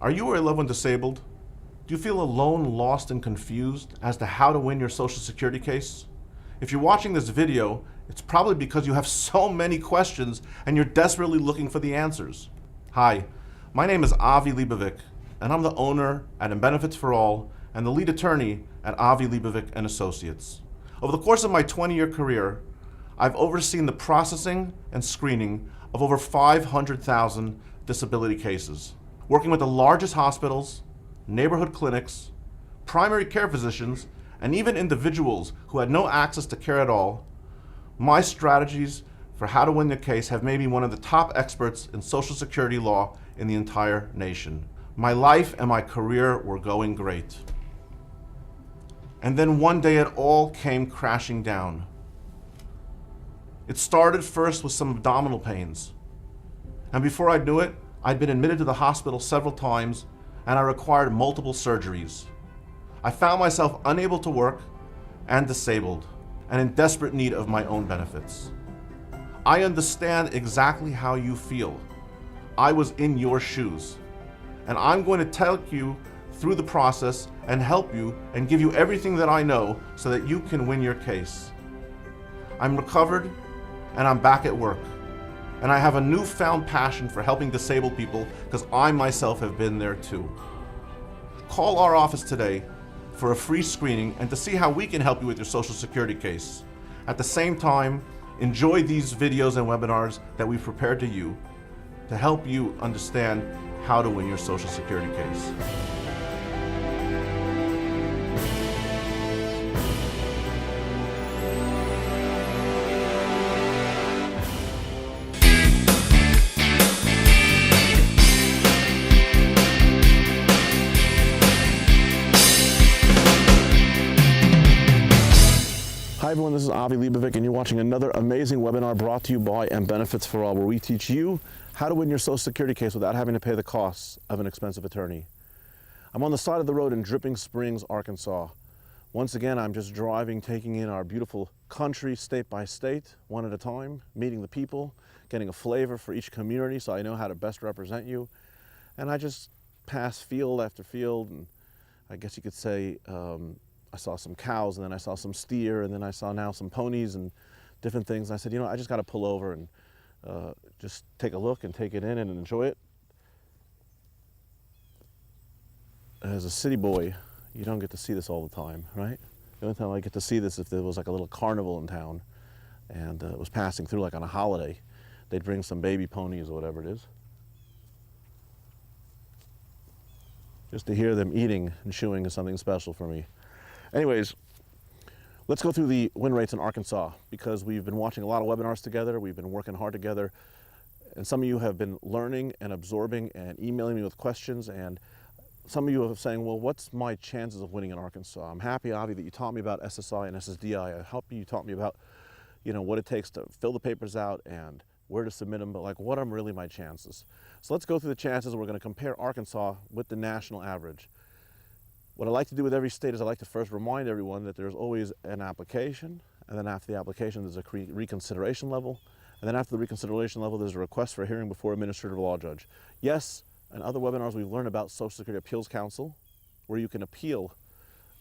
Are you or a loved one disabled? Do you feel alone, lost, and confused as to how to win your Social Security case? If you're watching this video, it's probably because you have so many questions and you're desperately looking for the answers. Hi, my name is Avi Leibovic, and I'm the owner at Benefits for All and the lead attorney at Avi Leibovic Associates. Over the course of my 20-year career, I've overseen the processing and screening of over 500,000 disability cases, working with the largest hospitals, neighborhood clinics, primary care physicians, and even individuals who had no access to care at all. My strategies for how to win the case have made me one of the top experts in Social Security law in the entire nation. My life and my career were going great. And then one day it all came crashing down. It started first with some abdominal pains. And before I knew it, I'd been admitted to the hospital several times and I required multiple surgeries. I found myself unable to work and disabled and in desperate need of my own benefits. I understand exactly how you feel. I was in your shoes. And I'm going to take you through the process and help you and give you everything that I know so that you can win your case. I'm recovered and I'm back at work. And I have a newfound passion for helping disabled people because I myself have been there too. Call our office today for a free screening and to see how we can help you with your Social Security case. At the same time, enjoy these videos and webinars that we've prepared to you to help you understand how to win your Social Security case. Hi everyone, this is Avi Leibovic and you're watching another amazing webinar brought to you by Benefits for All, where we teach you how to win your Social Security case without having to pay the costs of an expensive attorney. I'm on the side of the road in Dripping Springs, Arkansas. Once again, I'm just driving, taking in our beautiful country state by state, one at a time, meeting the people, getting a flavor for each community so I know how to best represent you. And I just pass field after field, and I guess you could say I saw some cows, and then I saw some steer, and then I saw now some ponies and different things. And I said, you know, I just got to pull over and just take a look and take it in and enjoy it. As a city boy, you don't get to see this all the time, right? The only time I get to see this if there was like a little carnival in town and it was passing through like on a holiday. They'd bring some baby ponies or whatever it is. Just to hear them eating and chewing is something special for me. Anyways, let's go through the win rates in Arkansas, because we've been watching a lot of webinars together, we've been working hard together, and some of you have been learning and absorbing and emailing me with questions, and some of you are saying, well, what's my chances of winning in Arkansas? I'm happy, Avi, that you taught me about SSI and SSDI. I hope you taught me about, you know, what it takes to fill the papers out and where to submit them, but like, what are really my chances? So let's go through the chances, and we're going to compare Arkansas with the national average. What I like to do with every state is I like to first remind everyone that there's always an application, and then after the application there's a reconsideration level, and then after the reconsideration level there's a request for a hearing before an administrative law judge. Yes, in other webinars we've learned about Social Security Appeals Council, where you can appeal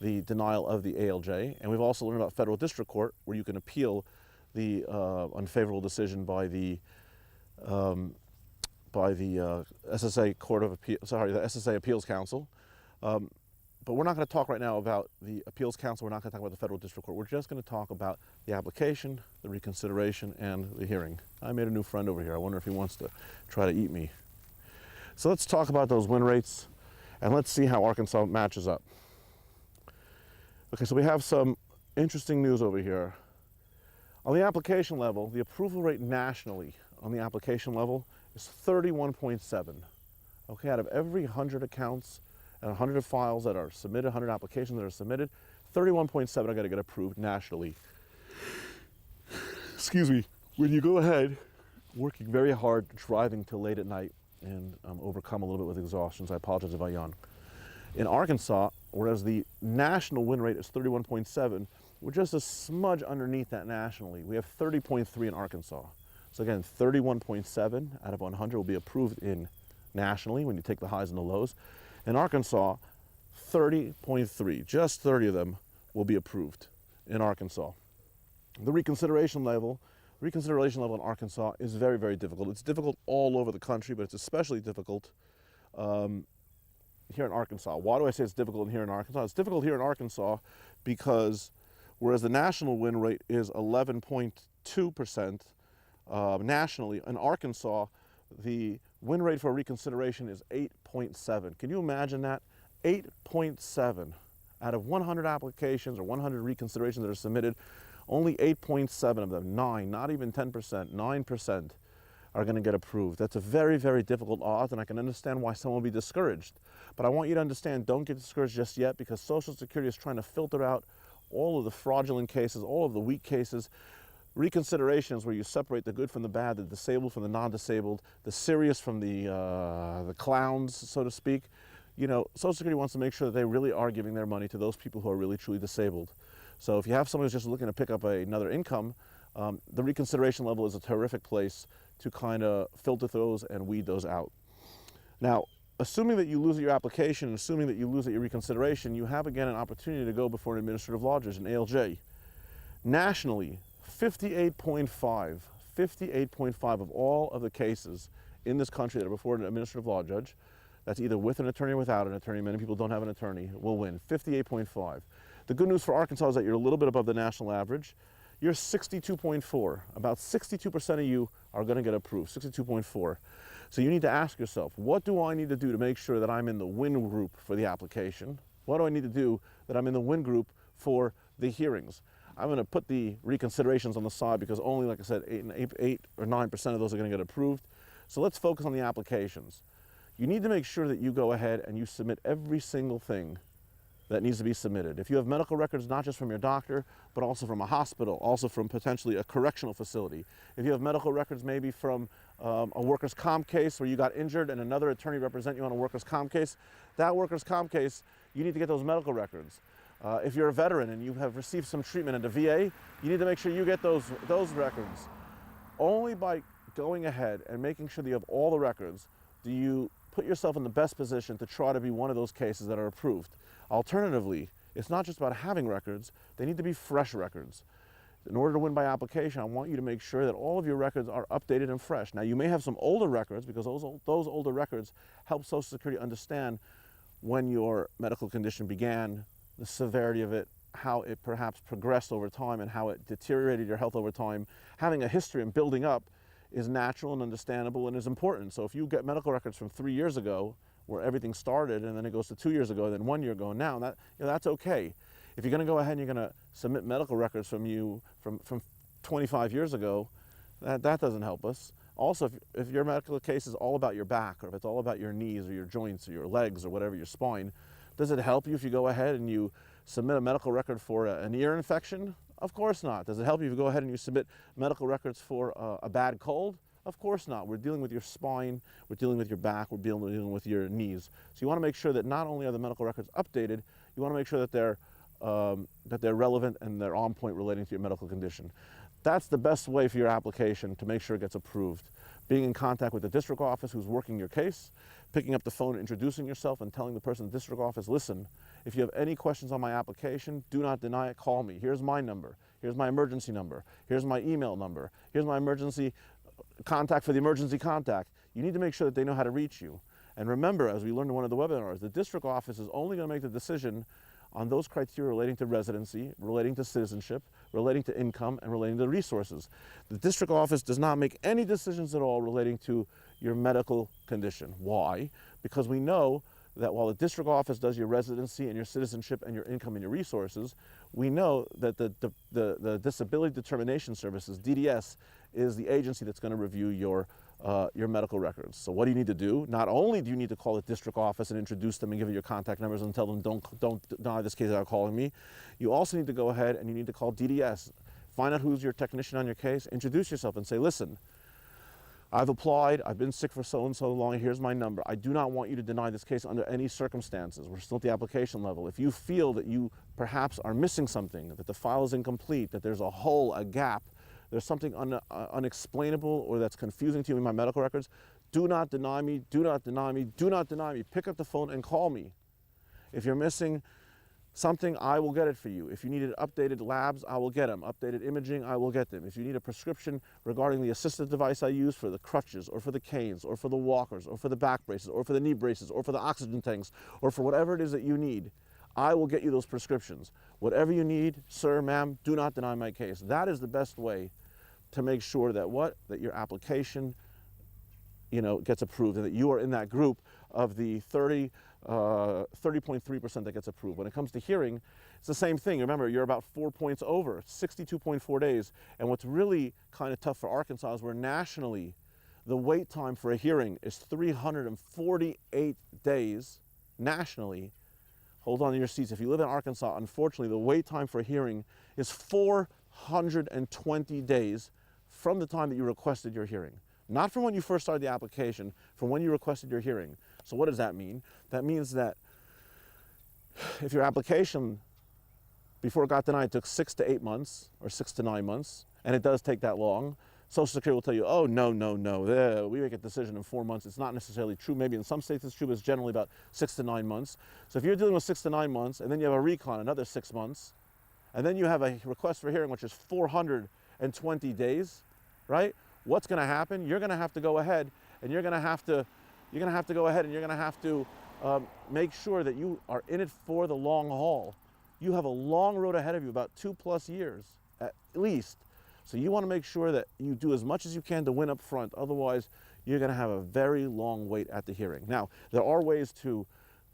the denial of the ALJ, and we've also learned about Federal District Court, where you can appeal the unfavorable decision by the SSA Court of Appeal, sorry, the SSA Appeals Council. But we're not going to talk right now about the Appeals Council. We're not going to talk about the Federal District Court. We're just going to talk about the application, the reconsideration, and the hearing. I made a new friend over here. I wonder if he wants to try to eat me. So let's talk about those win rates, and let's see how Arkansas matches up. Okay, so we have some interesting news over here. On the application level, the approval rate nationally on the application level is 31.7. Okay, out of every 100 accounts and 100 files that are submitted, 100 applications that are submitted, 31.7 are going to get approved nationally. Excuse me. When you go ahead, working very hard, driving till late at night, and overcome a little bit with exhaustion, so I apologize if I yawn. In Arkansas, whereas the national win rate is 31.7, we're just a smudge underneath that nationally. We have 30.3 in Arkansas. So again, 31.7 out of 100 will be approved in nationally when you take the highs and the lows. In Arkansas, 30.3, just 30 of them will be approved in Arkansas. The reconsideration level in Arkansas is very, very difficult. It's difficult all over the country, but it's especially difficult here in Arkansas. Why do I say it's difficult here in Arkansas? It's difficult here in Arkansas because whereas the national win rate is 11.2% nationally, in Arkansas, the win rate for reconsideration is 8.7. Can you imagine that? 8.7 out of 100 applications or 100 reconsiderations that are submitted, only 8.7 of them, 9, not even 10%, 9% are going to get approved. That's a very, very difficult odds, and I can understand why someone will be discouraged. But I want you to understand, don't get discouraged just yet, because Social Security is trying to filter out all of the fraudulent cases, all of the weak cases. Reconsideration is where you separate the good from the bad, the disabled from the non-disabled, the serious from the clowns, so to speak. You know, Social Security wants to make sure that they really are giving their money to those people who are really truly disabled. So if you have someone who's just looking to pick up another income, the reconsideration level is a terrific place to kind of filter those and weed those out. Now, assuming that you lose your application, assuming that you lose your reconsideration, you have again an opportunity to go before an administrative law judge, an ALJ. Nationally, 58.5 of all of the cases in this country that are before an administrative law judge, that's either with an attorney or without an attorney, many people don't have an attorney, will win, 58.5. The good news for Arkansas is that you're a little bit above the national average. You're 62.4. About 62% of you are going to get approved, 62.4. So you need to ask yourself, what do I need to do to make sure that I'm in the win group for the application? What do I need to do that I'm in the win group for the hearings? I'm going to put the reconsiderations on the side because only, like I said, 8 or 9% of those are going to get approved. So let's focus on the applications. You need to make sure that you go ahead and you submit every single thing that needs to be submitted. If you have medical records, not just from your doctor, but also from a hospital, also from potentially a correctional facility. If you have medical records maybe from a workers' comp case where you got injured and another attorney represent you on a workers' comp case, that workers' comp case, you need to get those medical records. If you're a veteran and you have received some treatment at the VA, you need to make sure you get those records. Only by going ahead and making sure that you have all the records do you put yourself in the best position to try to be one of those cases that are approved. Alternatively, it's not just about having records, they need to be fresh records. In order to win by application, I want you to make sure that all of your records are updated and fresh. Now, you may have some older records because those older records help Social Security understand when your medical condition began, the severity of it, how it perhaps progressed over time and how it deteriorated your health over time. Having a history and building up is natural and understandable and is important. So if you get medical records from 3 years ago where everything started and then it goes to 2 years ago, then 1 year ago now, that's okay. If you're going to go ahead and you're going to submit medical records from you from 25 years ago, that doesn't help us. Also, if your medical case is all about your back or if it's all about your knees or your joints or your legs or whatever, your spine, does it help you if you go ahead and you submit a medical record for an ear infection? Of course not. Does it help you if you go ahead and you submit medical records for a bad cold? Of course not. We're dealing with your spine, we're dealing with your back, we're dealing with your knees. So you want to make sure that not only are the medical records updated, you want to make sure that they're relevant and they're on point relating to your medical condition. That's the best way for your application to make sure it gets approved. Being in contact with the district office who's working your case, picking up the phone, introducing yourself and telling the person in the district office, listen, if you have any questions on my application, do not deny it, call me. Here's my number, here's my emergency number, here's my email number, here's my emergency contact for the emergency contact. You need to make sure that they know how to reach you. And remember, as we learned in one of the webinars, the district office is only going to make the decision on those criteria relating to residency, relating to citizenship, relating to income, and relating to resources. The district office does not make any decisions at all relating to your medical condition. Why? Because we know that while the district office does your residency and your citizenship and your income and your resources, we know that the Disability Determination Services, DDS, is the agency that's going to review your medical records. So what do you need to do? Not only do you need to call the district office and introduce them and give you your contact numbers and tell them don't deny this case without calling me, you also need to go ahead and you need to call DDS. Find out who's your technician on your case, introduce yourself and say, listen, I've applied, I've been sick for so and so long, here's my number. I do not want you to deny this case under any circumstances. We're still at the application level. If you feel that you perhaps are missing something, that the file is incomplete, that there's a hole, a gap, there's something unexplainable or that's confusing to you in my medical records, Do not deny me, do not deny me, do not deny me. Pick up the phone and call me. If you're missing something, I will get it for you. If you needed updated labs, I will get them. Updated imaging, I will get them. If you need a prescription regarding the assistive device I use for the crutches or for the canes or for the walkers or for the back braces or for the knee braces or for the oxygen tanks or for whatever it is that you need, I will get you those prescriptions. Whatever you need, sir, ma'am, do not deny my case. That is the best way to make sure that that your application, gets approved and that you are in that group of the 30.3% that gets approved. When it comes to hearing, it's the same thing. Remember, you're about 4 points over, 62.4 days. And what's really kind of tough for Arkansas is where nationally the wait time for a hearing is 348 days nationally. Hold on to your seats. If you live in Arkansas, unfortunately, the wait time for a hearing is 420 days from the time that you requested your hearing. Not from when you first started the application, from when you requested your hearing. So what does that mean? That means that if your application before it got denied took 6 to 8 months or 6 to 9 months, and it does take that long, Social Security will tell you, oh, no, we make a decision in 4 months. It's not necessarily true. Maybe in some states it's true, but it's generally about 6 to 9 months. So if you're dealing with 6 to 9 months, and then you have a recon, another 6 months, and then you have a request for hearing, which is 420 days, right? What's going to happen? You're going to have to go ahead, and you're going to have to make sure that you are in it for the long haul. You have a long road ahead of you, about 2+ years at least. So you want to make sure that you do as much as you can to win up front. Otherwise, you're going to have a very long wait at the hearing. Now, there are ways to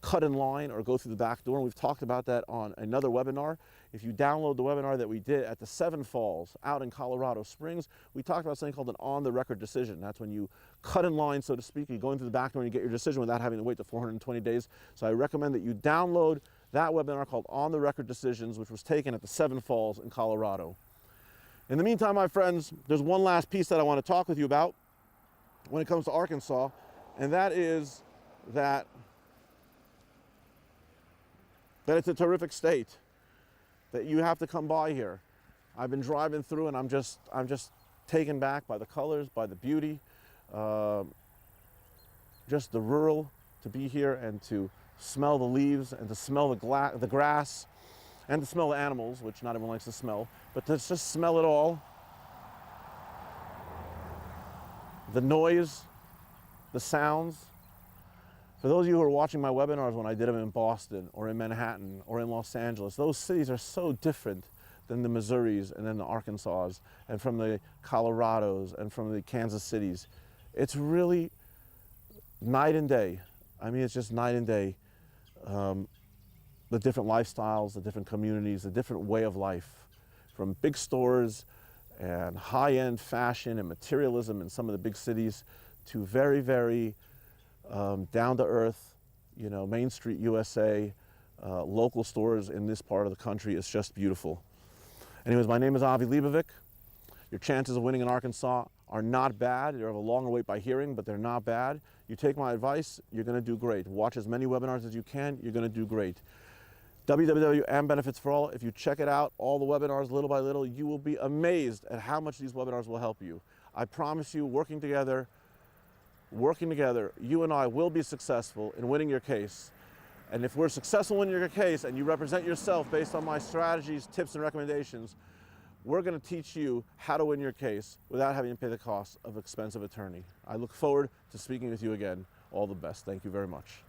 cut in line or go through the back door, and we've talked about that on another webinar. If you download the webinar that we did at the Seven Falls out in Colorado Springs, we talked about something called an on-the-record decision. That's when you cut in line, so to speak. You go into the back door and you get your decision without having to wait the 420 days. So I recommend that you download that webinar called On the Record Decisions, which was taken at the Seven Falls in Colorado. In the meantime, my friends, there's one last piece that I want to talk with you about when it comes to Arkansas, and that is that it's a terrific state, that you have to come by here. I've been driving through and I'm just taken back by the colors, by the beauty, just the rural, to be here and to smell the leaves and to smell the grass and to smell the animals, which not everyone likes to smell, but to just smell it all. The noise, the sounds. For those of you who are watching my webinars when I did them in Boston or in Manhattan or in Los Angeles, those cities are so different than the Missouris and then the Arkansas and from the Colorados and from the Kansas Cities. It's really night and day. I mean, it's just night and day. The different lifestyles, the different communities, the different way of life, from big stores and high-end fashion and materialism in some of the big cities to very, very down-to-earth, Main Street USA, local stores in this part of the country. Is just beautiful. Anyways, my name is Avi Leibovic. Your chances of winning in Arkansas are not bad. You have a longer wait by hearing, but they're not bad. You take my advice, you're going to do great. Watch as many webinars as you can, you're going to do great. www.and Benefits for All. If you check it out, all the webinars little by little, you will be amazed at how much these webinars will help you. I promise you, working together, you and I will be successful in winning your case. And if we're successful in your case and you represent yourself based on my strategies, tips, and recommendations, we're going to teach you how to win your case without having to pay the cost of expensive attorney. I look forward to speaking with you again. All the best. Thank you very much.